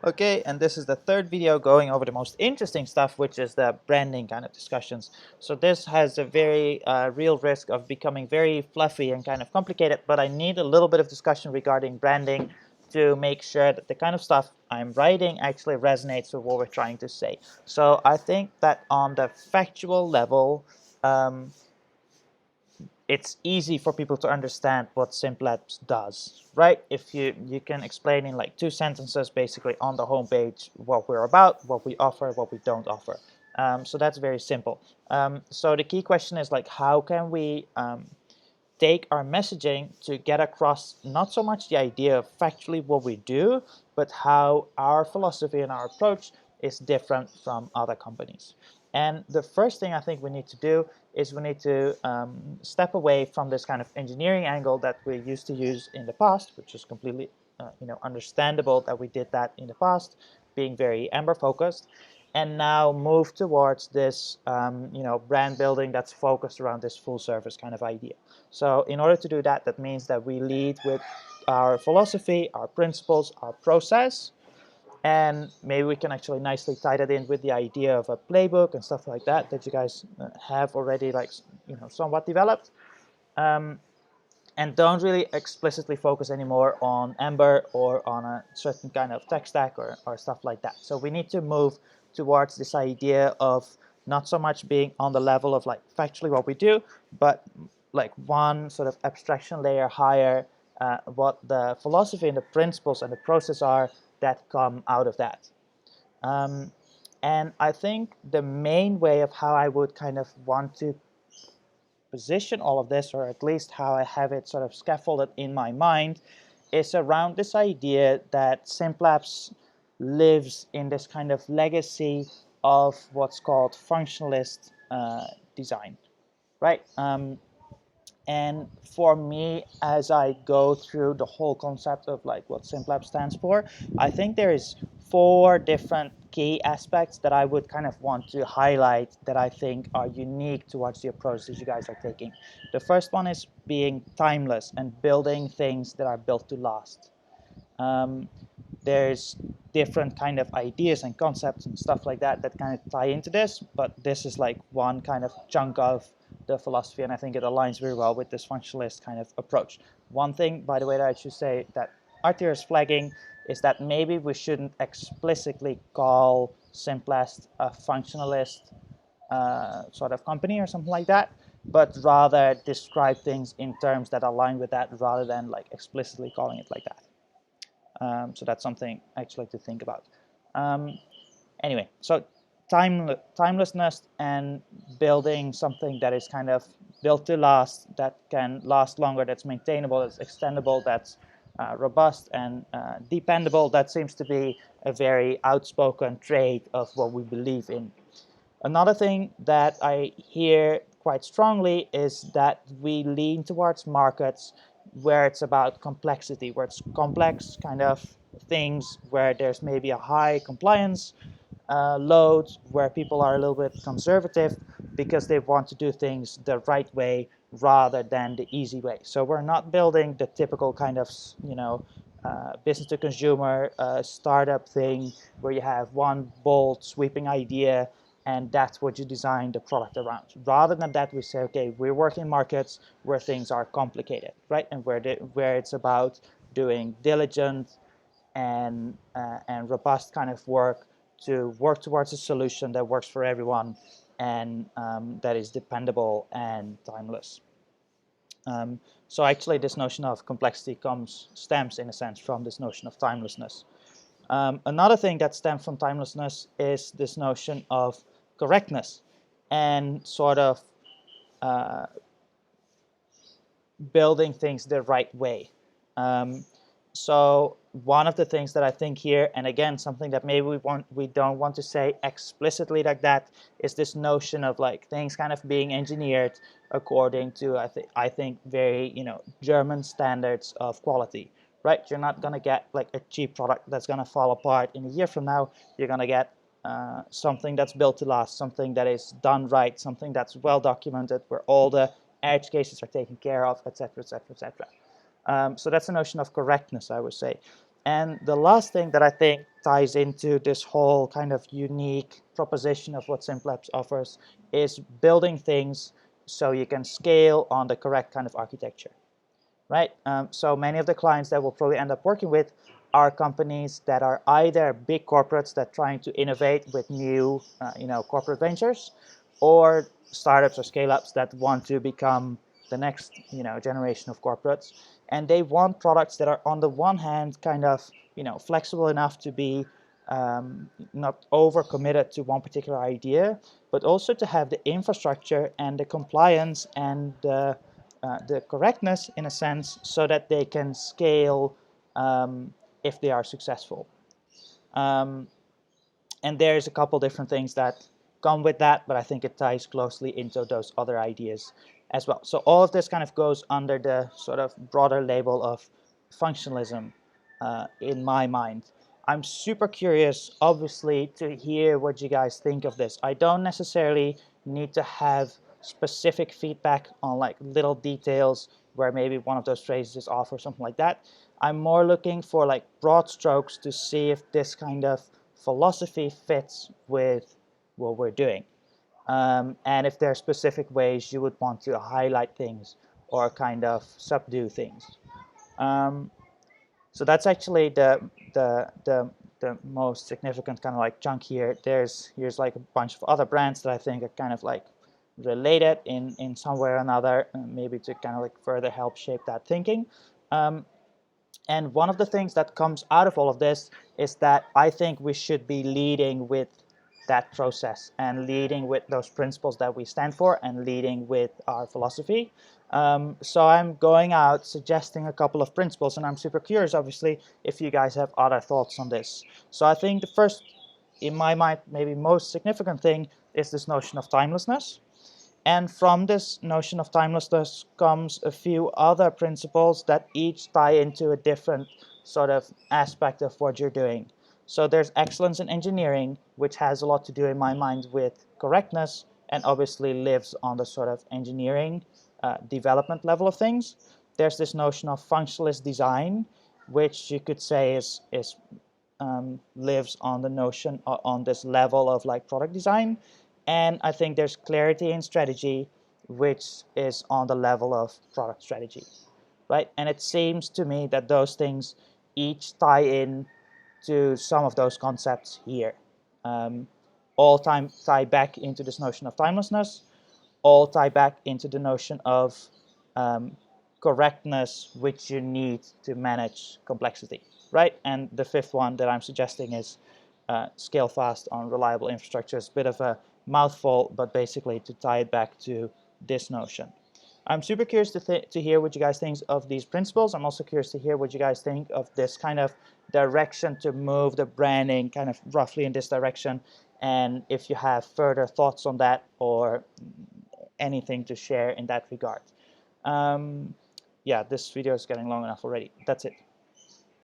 Okay, and this is the third video going over the most interesting stuff, which is the branding kind of discussions. So this has a very real risk of becoming very fluffy and kind of complicated, but I need a little bit of discussion regarding branding to make sure that the kind of stuff I'm writing actually resonates with what we're trying to say. So I think that on the factual level, um, it's easy for people to understand what simplabs does, right? If you can explain in like 2 sentences basically on the homepage what we're about, what we offer, what we don't offer. So that's very simple. So the key question is like, how can we take our messaging to get across not so much the idea of factually what we do, but how our philosophy and our approach is different from other companies. And the first thing I think we need to do is we need to step away from this kind of engineering angle that we used to use in the past, which is completely understandable that we did that in the past, being very Ember focused, and now move towards this brand building that's focused around this full service kind of idea. So in order to do that, that means that we lead with our philosophy, our principles, our process, and maybe we can actually nicely tie that in with the idea of a playbook and stuff like that that you guys have already somewhat developed. And don't really explicitly focus anymore on Ember or on a certain kind of tech stack or stuff like that. So we need to move towards this idea of not so much being on the level of like factually what we do, but like one sort of abstraction layer higher, what the philosophy and the principles and the process are that come out of that. Um, and I think the main way of how I would kind of want to position all of this, or at least how I have it sort of scaffolded in my mind, is around this idea that simplabs lives in this kind of legacy of what's called functionalist design, right? And for me, as I go through the whole concept of like what simplab stands for, I think there is 4 different key aspects that I would kind of want to highlight that I think are unique towards the approach that you guys are taking. The first one is being timeless and building things that are built to last. Um, there's different kind of ideas and concepts and stuff like that that kind of tie into this, but this is like one kind of chunk of the philosophy, and I think it aligns very well with this functionalist kind of approach. One thing, by the way, that I should say that Arthur is flagging is that maybe we shouldn't explicitly call Simplest a functionalist sort of company or something like that, but rather describe things in terms that align with that rather than like explicitly calling it like that. So that's something actually to think about. Anyway, so timelessness and building something that is kind of built to last, that can last longer, that's maintainable, that's extendable, that's robust and dependable. That seems to be a very outspoken trait of what we believe in. Another thing that I hear quite strongly is that we lean towards markets where it's about complexity, where it's complex kind of things, where there's maybe a high compliance load, where people are a little bit conservative because they want to do things the right way rather than the easy way. So we're not building the typical kind of, business to consumer startup thing where you have one bold sweeping idea and that's what you design the product around. Rather than that, we say, okay, we work in markets where things are complicated, right? And where it's about doing diligent and robust kind of work to work towards a solution that works for everyone and that is dependable and timeless. So actually, this notion of complexity stems in a sense from this notion of timelessness. Another thing that stems from timelessness is this notion of correctness and sort of uh, building things the right way. So one of the things that I think here, and again, something that maybe we don't want to say explicitly like that, is this notion of like things kind of being engineered according to I think very German standards of quality, right? You're not gonna get like a cheap product that's gonna fall apart in a year from now. You're gonna get something that's built to last, something that is done right, something that's well documented, where all the edge cases are taken care of, etc., etc., etc. So that's a notion of correctness, I would say. And the last thing that I think ties into this whole kind of unique proposition of what simplabs offers is building things so you can scale on the correct kind of architecture, right? So many of the clients that we'll probably end up working with are companies that are either big corporates that are trying to innovate with new, corporate ventures, or startups or scale-ups that want to become the next, generation of corporates, and they want products that are on the one hand kind of, flexible enough to be not over committed to one particular idea, but also to have the infrastructure and the compliance and the correctness in a sense so that they can scale if they are successful. Um, and there's a couple different things that come with that, but I think it ties closely into those other ideas as well. So all of this kind of goes under the sort of broader label of functionalism in my mind. I'm super curious, obviously, to hear what you guys think of this. I don't necessarily need to have specific feedback on like little details where maybe one of those phrases is off or something like that. I'm more looking for like broad strokes to see if this kind of philosophy fits with what we're doing. And if there are specific ways you would want to highlight things or kind of subdue things. Um, so that's actually the most significant kind of like chunk here. Here's like a bunch of other brands that I think are kind of like related in some way or another, maybe to kind of like further help shape that thinking. And one of the things that comes out of all of this is that I think we should be leading with that process and leading with those principles that we stand for and leading with our philosophy. So I'm going out suggesting a couple of principles, and I'm super curious, obviously, if you guys have other thoughts on this. So I think the first, in my mind, maybe most significant thing is this notion of timelessness. And from this notion of timelessness comes a few other principles that each tie into a different sort of aspect of what you're doing. So there's excellence in engineering, which has a lot to do in my mind with correctness and obviously lives on the sort of engineering development level of things. There's this notion of functionalist design, which you could say is lives on the notion on this level of like product design. And I think there's clarity in strategy, which is on the level of product strategy, right? And it seems to me that those things each tie in to some of those concepts here. Um, all tie back into this notion of timelessness, all tie back into the notion of um, correctness, which you need to manage complexity, right? And the fifth one that I'm suggesting is scale fast on reliable infrastructure. It's a bit of a mouthful, but basically to tie it back to this notion. I'm super curious to hear what you guys think of these principles. I'm also curious to hear what you guys think of this kind of direction to move the branding kind of roughly in this direction, and if you have further thoughts on that or anything to share in that regard. Yeah, this video is getting long enough already. That's it.